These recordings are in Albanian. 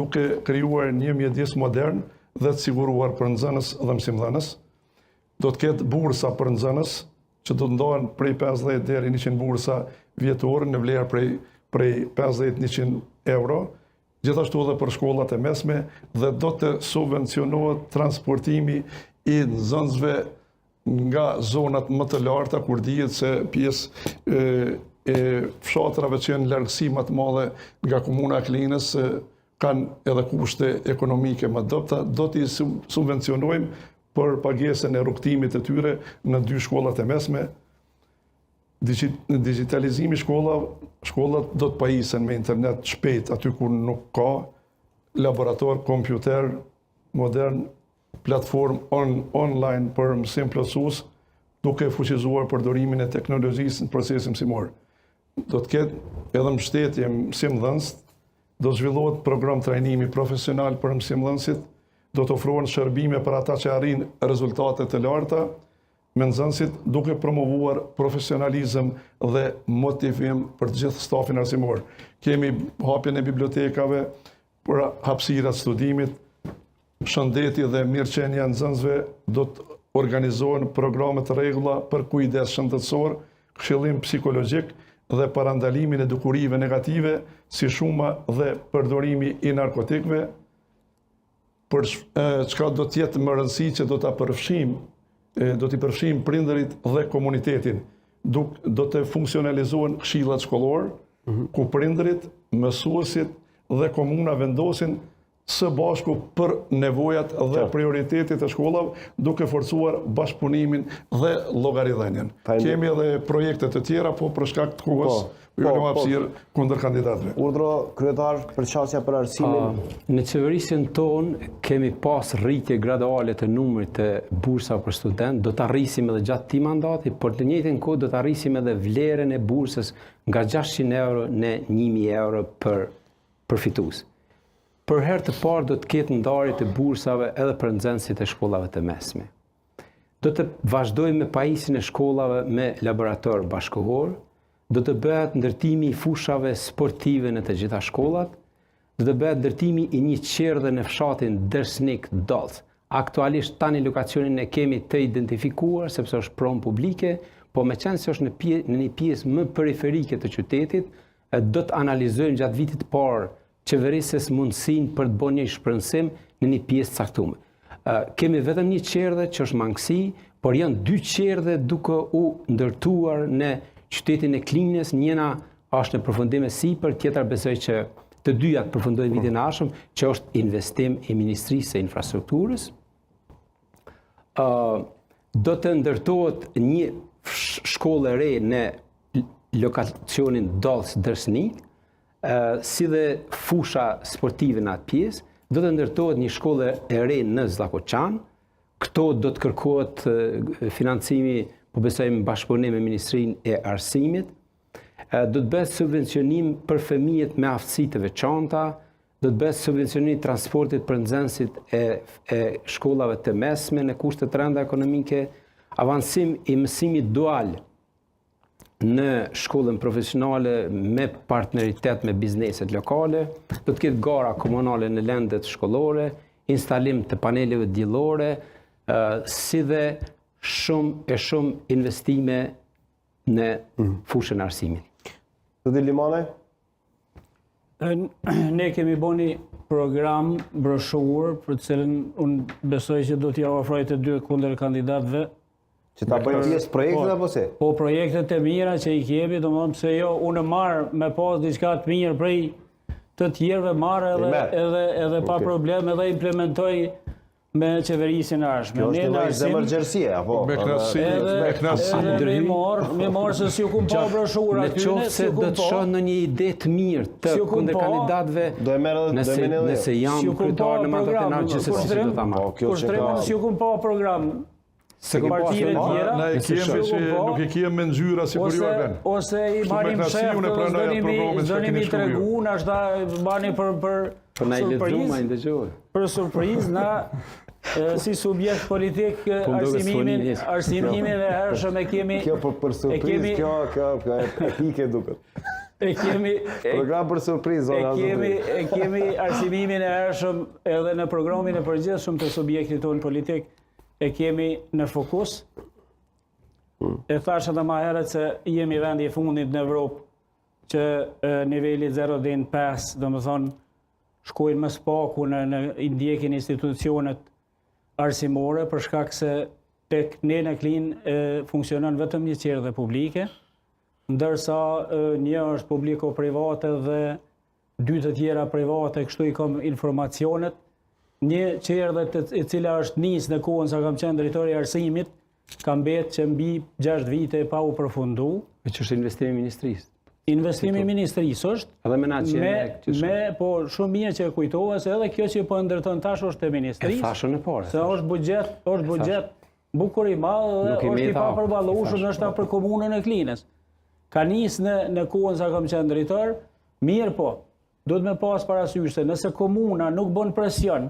duke krijuar një mjedis modern dhe të siguruar për nxënës dhe mësimdhënës. Do të ketë bursa për nxënës, që do të ndohen prej 50 deri 100 bursa vjetore në vlerë prej 50-100 euro, gjithashtu edhe për shkollat e mesme, dhe do të subvencionohet transportimi i nxënësve nga zonat më të larta, kur dihet se pjesë e fshatrave që janë largësi më të madhe nga komuna e Klinës kanë edhe kushte ekonomike më dobta, do t'i subvencionojmë për pagesën e rrugtimit të tyre në 2 shkollat e mesme. Digitalizimi shkollat do të pajisen me internet shpejt aty ku nuk ka, laborator, kompjuter, modern, platform online për mësim plotësues, duke fuqizuar përdorimin e teknologjisë në procesin mësimor. Do të ketë edhe mbështetje mësimdhënës, do zhvillohet program trajnimi profesional për mësimdhënësit, do të ofrohen shërbime për ata që arrin rezultate të larta me nxënësit, duke promovuar profesionalizëm dhe motivim për të gjithë stafin arsimor. Kemi hapjen e bibliotekave për hapësirat studimit, shëndeti dhe mirëqenia e nxënësve, do të organizohen programe të rregulla për kujdes shëndetësor, këshillim psikologjik dhe parandalimin e dukurive negative, si shuma dhe përdorimi i narkotikëve, për çka do të jetë më rëndësi që do t'i përfshijmë prindërit dhe komunitetin. Do të funksionalizohen këshillat shkollor, ku prindërit, mësuesit dhe komuna vendosin së bashku për nevojat dhe prioritetet e shkollave, duke forcuar bashkëpunimin dhe llogaridhënien. Kemi edhe projekte të tjera, po për shkak të kohës jo në hapësirë kundër kandidatëve. Urdhro kryetar, përqasja për arsimin. Në qeverisjen tonë kemi pas rritje graduale të numrit të bursave për student, do të arrisim edhe gjatë këtij mandati, por në të njëjtën kohë do të arrisim edhe vlerën e bursës nga 600 euro në 1000 euro për përfitues. Për herë të parë do të ketë ndarje të bursave edhe për nxënësit e shkollave të mesme. Do të vazhdojmë me pajisjen e shkollave me laborator bashkëkohor, do të bëhet ndërtimi i fushave sportive në të gjitha shkollat, do të bëhet ndërtimi i një qerdhe në fshatin Dersnik Dolc. Aktualisht tani lokacionin e kemi të identifikuar sepse është pronë publike, po me qenë se është në një pjesë më periferike të qytetit, do të analizojmë gjatë vitit të parë qeverisës mundësinë për të bërë një shpërndësim në një pjesë caktuar. Kemi vetëm një qerdhe që është mangësi, por janë 2 qerdhe duke u ndërtuar në qytetin e Klinës, njëna është në përfundim e sipër, tjetra besoj që të dyja të përfundojnë vitin e ardhshëm, që është investim i Ministrisë së Infrastrukturës. Do të ndërtohet një shkollë e re në lokacionin Dolc Dersnik, si dhe fusha sportive në atë pjesë, do të ndërtohet një shkollë e re në Zllakoçan. Këto do të kërkohet financimi, po besojmë bashkëpunim me Ministrinë e Arsimit. Do të bëhet subvencionim për fëmijët me aftësi të veçanta, do të bëhet subvencionim transportit për nxënësit e shkollave të mesme në kushte të rënda ekonomike, avancim i mësimit dual në shkollën profesionale me partneritet me bizneset lokale, do të ketë gara komunale në lendet shkollore, instalim të paneleve diellore, si dhe shumë investime në fushën e arsimit. Zoti Limane? Ne kemi bën një program broshurë për cilën unë besoj që do t'ja ofroj të 2 kundër kandidatëve. Që ta bëjmë pjesë projektet apo se? Po projektet e mira që i kemi, domethënë pse jo unë marr me pas diçka të mirë prej të tjerëve marr edhe pa problem edhe implementoj me qeverisjen e ardhshme. Ne në emergjencie apo me knasi. Me marr se si u kum pa broshura aty. Nëse do të shoh në një ide të mirë të kundër kandidatëve, nëse janë kryetar në mandatin e ardhshëm se si do ta marr. Si u kum pa program se partive tjera, nuk i kemi me ngjyra si kur ju e vën. Ose i marrim shef, zëni mi tregu, na shta bani për surprizë, na si subjekt politik arsimimin e hershëm e kemi... Kjo për surprizë, kjo e pike duket. e kemi Program për surprizë, e kemi arsimimin e hershëm edhe në programin e përgjithshëm të subjektit tonë politik, e kemi në fokus. E thashë edhe ma herët se jemi vendi i fundit në Evropë që niveli 0.5, do më thonë, shkojnë më spaku në ndjekin institucionet arsimore, për shkak se tek ne në klinë funksionon vetëm një qerdhe publike, ndërsa një është publiko-private dhe dy të tjera private, kështu i kam informacionet. Një qerdhe e cila është nisë në kohën sa kam qenë drejtori i arsimit, ka mbetë që mbi 6 vite pa u përfundu. Me që është investimi i ministrisë. Investimi i ministrisë është, Edhe po shumë mirë që e kujtova, se edhe kjo që po ndërton tash është e ministrisë. E thashën e parë. Se është buxhet bukur i madh dhe është i papërballueshëm ndoshta për komunën e Klinës. Ka nisë në kohën sa kam qenë drejtor, mirë po, duhet me pas parasysh se nëse komuna nuk bën presion,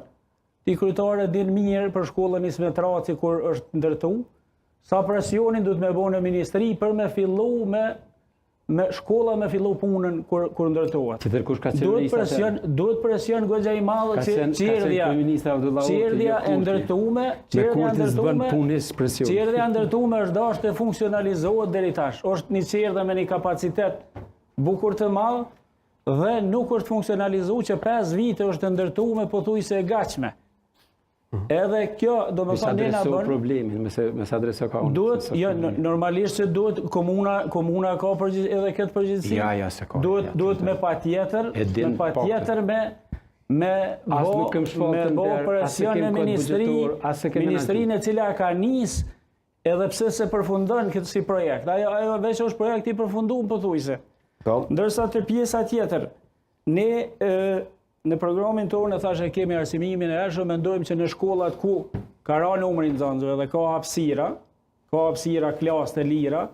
ti kryetare din mirë për shkollën Ismet Raci kur është ndërtu, sa presionin duhet me bënë në ministri për me fillu me shkolla me fillu punën kur ndërtohet. Që kush ka qenë duhet presion goxha i madh që qerdhja e ndërtume, qerdhja ndërtume është dashur të funksionalizohet deri tash. Është një qerdhe me një kapacitet bukur të madh dhe nuk është funksionalizuar që 5 vite është ndërtume pothuajse e gatshme. Edhe kjo do më thonë na bën problemin, me sa adreso ka unë. Duhet, jo, normalisht se duhet komuna ka edhe këtë përgjegjësi. Ja, se ka. Duhet me patjetër me bo presion në ministrinë e cila ka nis edhe pse se përfundon këtë si projekt. Ajo veç është projekt i përfunduar pothuajse. Ndërsa te pjesa tjetër, ne në programin tonë thashë kemi arsimimin e hershëm, mendojmë që në shkollat ku ka ra numrin nxënësve dhe ka hapësira klasë të lira,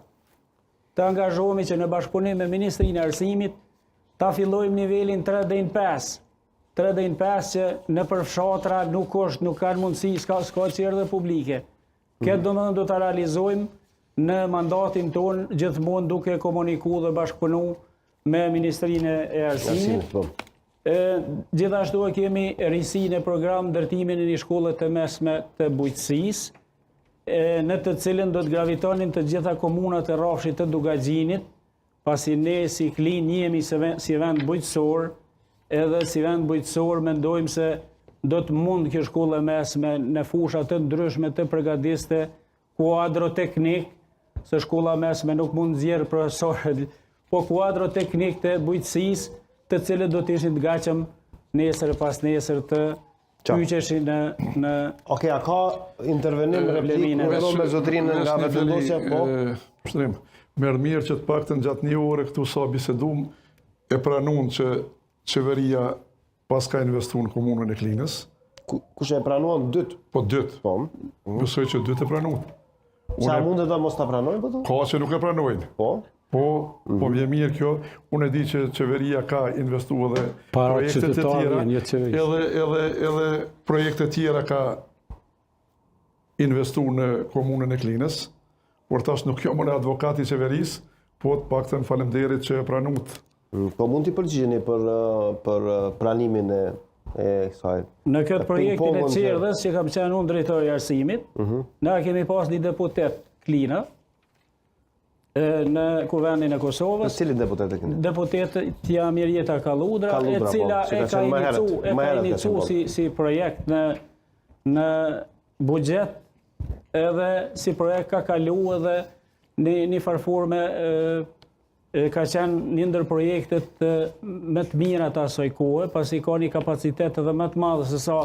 të angazhohemi që në bashkëpunim me Ministrinë e Arsimit ta fillojmë nivelin 3.5. 3.5 që në përfshatra nuk kanë mundësi, s'ka qerdhe publike. Këtë domethënë do ta realizojmë në mandatin tonë gjithmonë duke komunikuar dhe bashkëpunuar me Ministrinë e Arsimit. Gjithashtu kemi risinë e program ndërtimin e një shkolle të mesme të bujqësisë, në të cilën do të gravitonin të gjitha komunat e rrafshit të Dugaxhinit, pasi ne si Klinë jemi si vend bujqësor, edhe si vend bujqësor mendojmë se do të mund kjo shkolle mesme në fusha të ndryshme të përgatiste kuadro teknik, se shkolla mesme nuk mund nxjerrë profesorë, po kuadro teknik të bujqësisë, të cilët do të ishin të gatshëm nesër pas nesër të kyqeshin në Okej, a ka intervenim replikë me zotrinë nga vetëvendosja, po? Shtrim, merr mirë që të paktën gjatë një ore këtu sa bisedum e pranuan që qeveria pas ka investuar në komunën e Klinës. Kush e pranuan? Dyt? Po dyt. Po. Besoj që dyt e pranuan. Sa mundet ta mos ta pranojnë po to? Ka që nuk e pranojnë. Po. Po vjen mirë kjo. Unë e di që qeveria ka investuar dhe projekte të tjera. Edhe projekte tjera ka investuar në komunën e Klinës. Por tash nuk jam unë advokati i qeverisë, po të paktën faleminderit që e pranuat. Po mund t'i përgjigjeni për pranimin e kësaj. Në këtë projektin e qerdhës që kam qenë unë drejtori i arsimit, na kemi pas një deputet Klina në Kuvendin e Kosovës. Cili deputet e keni? Deputetja Mirjeta Kalludra, e cila e ka inicu si projekt në buxhet, edhe si projekt ka kalu edhe një farforme ka qenë një ndër projektet më të mira të asaj kohe, pasi ka një kapacitet edhe më të madhe se sa